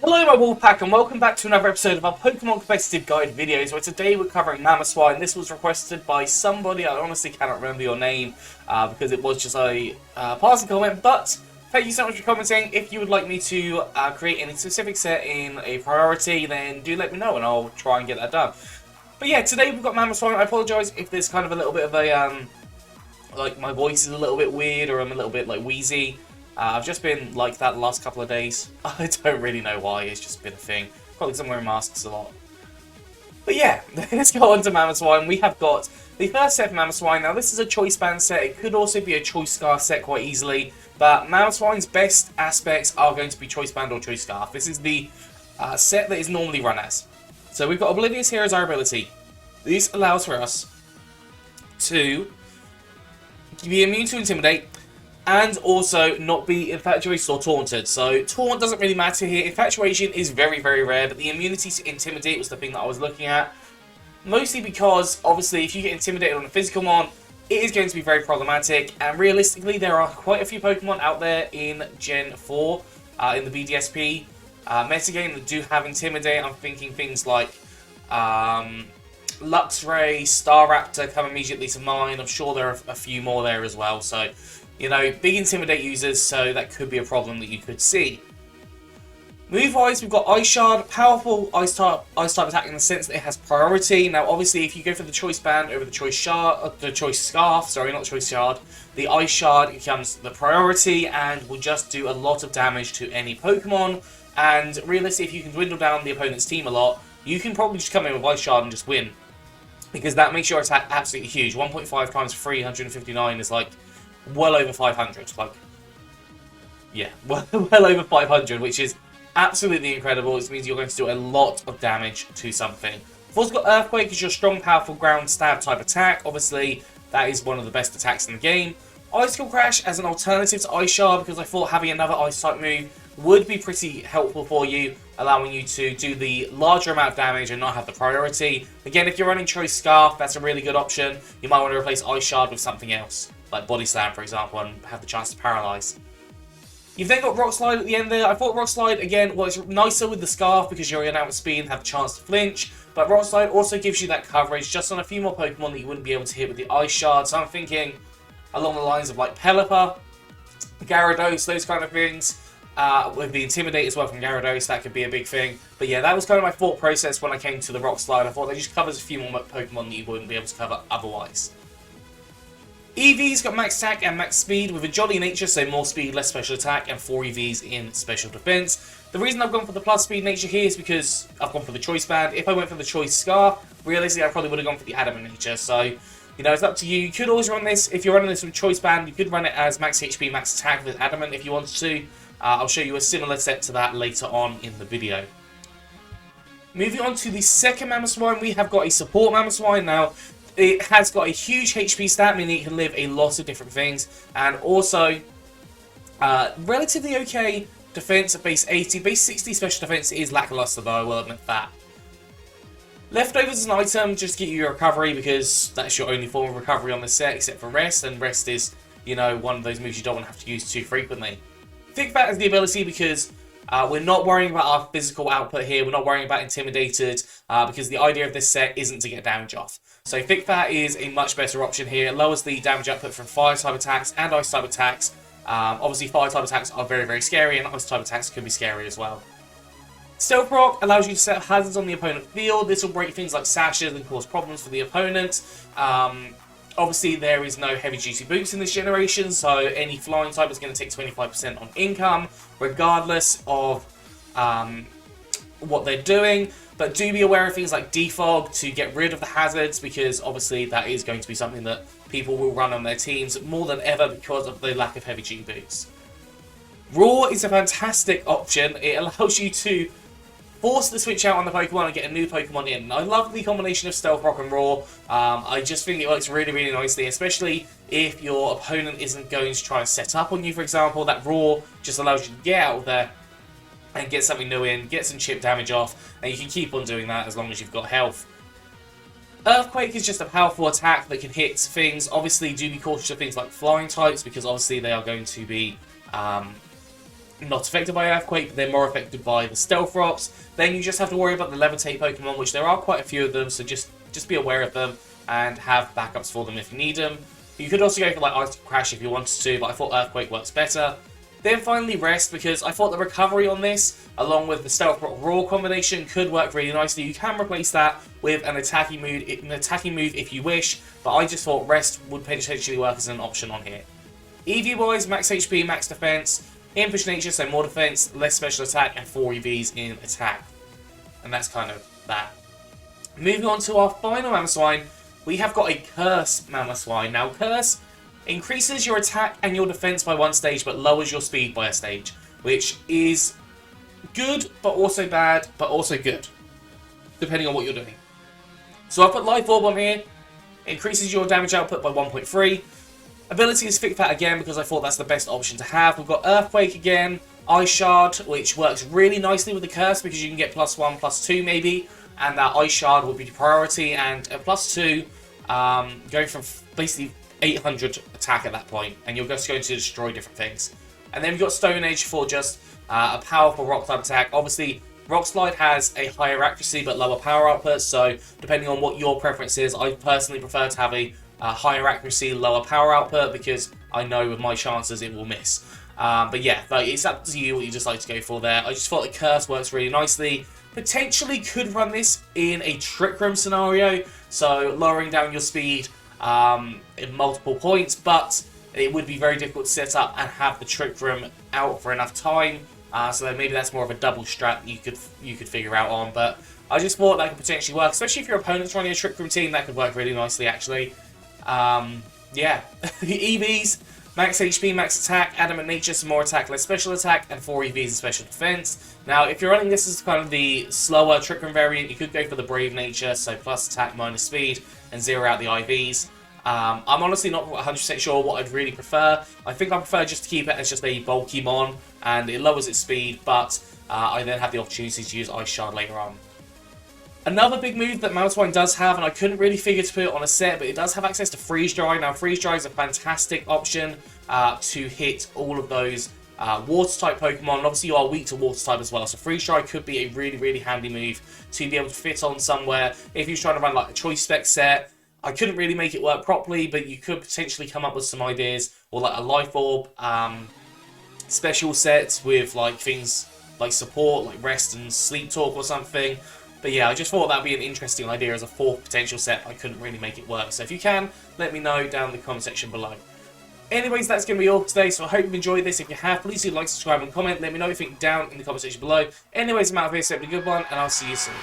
Hello my Wolfpack and welcome back to another episode of our Pokemon Competitive Guide videos, where today we're covering Mamoswine. This was requested by somebody, I honestly cannot remember your name because it was just a passing comment, but thank you so much for commenting. If you would like me to create any specific set in a priority, then do let me know and I'll try and get that done. But yeah, today we've got Mamoswine. I apologise if there's kind of a little bit of a, like my voice is a little bit weird or I'm a little bit like wheezy. I've just been like that the last couple of days. I don't really know why, it's just been a thing. Probably because I'm wearing masks a lot. But yeah, let's go on to Mamoswine. We have got the first set of Mamoswine. Now this is a choice band set. It could also be a choice scarf set quite easily. But Mamoswine's best aspects are going to be choice band or choice scarf. This is the set that is normally run as. So we've got Oblivious here as our ability. This allows for us to be immune to Intimidate, and also not be infatuated or taunted. So taunt doesn't really matter here. Infatuation is very, very rare, but the immunity to intimidate was the thing that I was looking at. Mostly because, obviously, if you get intimidated on a physical mon, it is going to be very problematic. And realistically, there are quite a few Pokemon out there in Gen 4, in the BDSP metagame that do have intimidate. I'm thinking things like Luxray, Staraptor come immediately to mind. I'm sure there are a few more there as well. So, you know, big Intimidate users, so that could be a problem that you could see. Move-wise, we've got Ice Shard, powerful Ice type attack in the sense that it has priority. Now, obviously, if you go for the Choice Band over the Choice Shard, the Choice Scarf, sorry, not Choice Shard, the Ice Shard becomes the priority and will just do a lot of damage to any Pokemon. And realistically, if you can dwindle down the opponent's team a lot, you can probably just come in with Ice Shard and just win, because that makes your attack absolutely huge. 1.5 times 359 is like well over 500, like, yeah, well over 500, which is absolutely incredible. It means you're going to do a lot of damage to something. We've also got Earthquake as your strong, powerful ground stab type attack. Obviously, that is one of the best attacks in the game. Icicle Crash as an alternative to Ice Shard, because I thought having another Ice type move would be pretty helpful for you, allowing you to do the larger amount of damage and not have the priority. Again, if you're running Choice Scarf, that's a really good option. You might want to replace Ice Shard with something else, like Body Slam, for example, and have the chance to paralyze. You've then got Rock Slide at the end there. I thought Rock Slide, again, was nicer with the Scarf because you're in out with speed and have the chance to flinch, but Rock Slide also gives you that coverage just on a few more Pokemon that you wouldn't be able to hit with the Ice Shard. So I'm thinking along the lines of like Pelipper, Gyarados, those kind of things. With the Intimidate as well from Gyarados, that could be a big thing. But yeah, that was kind of my thought process when I came to the Rock Slide. I thought that just covers a few more Pokemon that you wouldn't be able to cover otherwise. EV's got max attack and max speed with a jolly nature, so more speed, less special attack, and 4 EVs in special defense. The reason I've gone for the plus speed nature here is because I've gone for the choice band. If I went for the choice scarf, realistically I probably would have gone for the adamant nature. So, you know, it's up to you. You could always run this, if you're running this with choice band, you could run it as max HP, max attack with adamant if you wanted to. I'll show you a similar set to that later on in the video. Moving on to the second Mamoswine, we have got a support Mamoswine. Now, it has got a huge HP stat, meaning it can live a lot of different things, and also relatively okay defense at base 80. Base 60 special defense is lackluster though, I will admit that. Leftovers as an item just to get you your recovery, because that's your only form of recovery on the set except for rest, and rest is, you know, one of those moves you don't want to have to use too frequently. Thick Fat is the ability because we're not worrying about our physical output here. We're not worrying about Intimidated because the idea of this set isn't to get damage off. So Thick Fat is a much better option here. It lowers the damage output from Fire type attacks and Ice type attacks. Obviously Fire type attacks are very, very scary, and Ice type attacks can be scary as well. Stealth Rock allows you to set hazards on the opponent field. This will break things like sashes and cause problems for the opponent. Obviously, there is no heavy-duty boots in this generation, so any flying type is going to take 25% on income, regardless of what they're doing. But do be aware of things like defog to get rid of the hazards, because obviously that is going to be something that people will run on their teams more than ever because of the lack of heavy-duty boots. Raw is a fantastic option. It allows you to force the switch out on the Pokemon and get a new Pokemon in. I love the combination of Stealth Rock and Raw. I just think it works really, really nicely, especially if your opponent isn't going to try and set up on you, for example. That Raw just allows you to get out there and get something new in, get some chip damage off, and you can keep on doing that as long as you've got health. Earthquake is just a powerful attack that can hit things. Obviously, do be cautious of things like flying types, because obviously they are going to be not affected by Earthquake, but they're more affected by the Stealth Rocks. Then you just have to worry about the Levitate Pokemon, which there are quite a few of them, so just be aware of them and have backups for them if you need them. You could also go for like Ice Crash if you wanted to, but I thought Earthquake works better. Then finally Rest, because I thought the recovery on this, along with the Stealth Rock Raw combination, could work really nicely. You can replace that with an attacking move if you wish, but I just thought Rest would potentially work as an option on here. EV-wise, max HP, max defense, Impish Nature, so more defense, less special attack, and 4 EVs in attack. And that's kind of that. Moving on to our final Mamoswine, we have got a Curse Mamoswine. Now, Curse increases your attack and your defense by 1 stage, but lowers your speed by a stage, which is good, but also bad, but also good, depending on what you're doing. So I put Life Orb on here, increases your damage output by 1.3. Ability is Thick Fat again, because I thought that's the best option to have. We've got Earthquake again, Ice Shard, which works really nicely with the Curse, because you can get +1, +2 maybe, and that Ice Shard would be priority, and a +2, going from basically 800 attack at that point, and you're just going to destroy different things. And then we've got Stone Age for just a powerful rock type attack. Obviously, Rock Slide has a higher accuracy but lower power output, so depending on what your preference is, I personally prefer to have a higher accuracy, lower power output, because I know with my chances it will miss. But yeah, like, it's up to you what you just like to go for there. I just thought the Curse works really nicely. Potentially could run this in a Trick Room scenario, so lowering down your speed in multiple points, but it would be very difficult to set up and have the Trick Room out for enough time. So then maybe that's more of a double strat you could figure out on. But I just thought that could potentially work, especially if your opponent's running a Trick Room team. That could work really nicely, actually. Yeah, EVs, max HP, max attack, Adamant Nature, some more attack, less special attack, and 4 EVs and special defense. Now, if you're running this as kind of the slower Trick Room variant, you could go for the Brave Nature, so plus attack, minus speed, and zero out the IVs. I'm honestly not 100% sure what I'd really prefer. I think I prefer just to keep it as just a bulky mon, and it lowers its speed, but I then have the opportunity to use Ice Shard later on. Another big move that Mamoswine does have, and I couldn't really figure to put it on a set, but it does have access to Freeze Dry. Now, Freeze Dry is a fantastic option to hit all of those Water-type Pokemon, and obviously you are weak to Water-type as well, so Freeze Dry could be a really, really handy move to be able to fit on somewhere. If you're trying to run like a Choice Spec set, I couldn't really make it work properly, but you could potentially come up with some ideas, or like a Life Orb special set with like things like support, like Rest and Sleep Talk or something. But yeah, I just thought that would be an interesting idea as a 4th potential set. I couldn't really make it work. So if you can, let me know down in the comment section below. Anyways, that's going to be all today, so I hope you've enjoyed this. If you have, please do like, subscribe, and comment. Let me know what you think down in the comment section below. Anyways, I'm out of here, so have a good one, and I'll see you soon.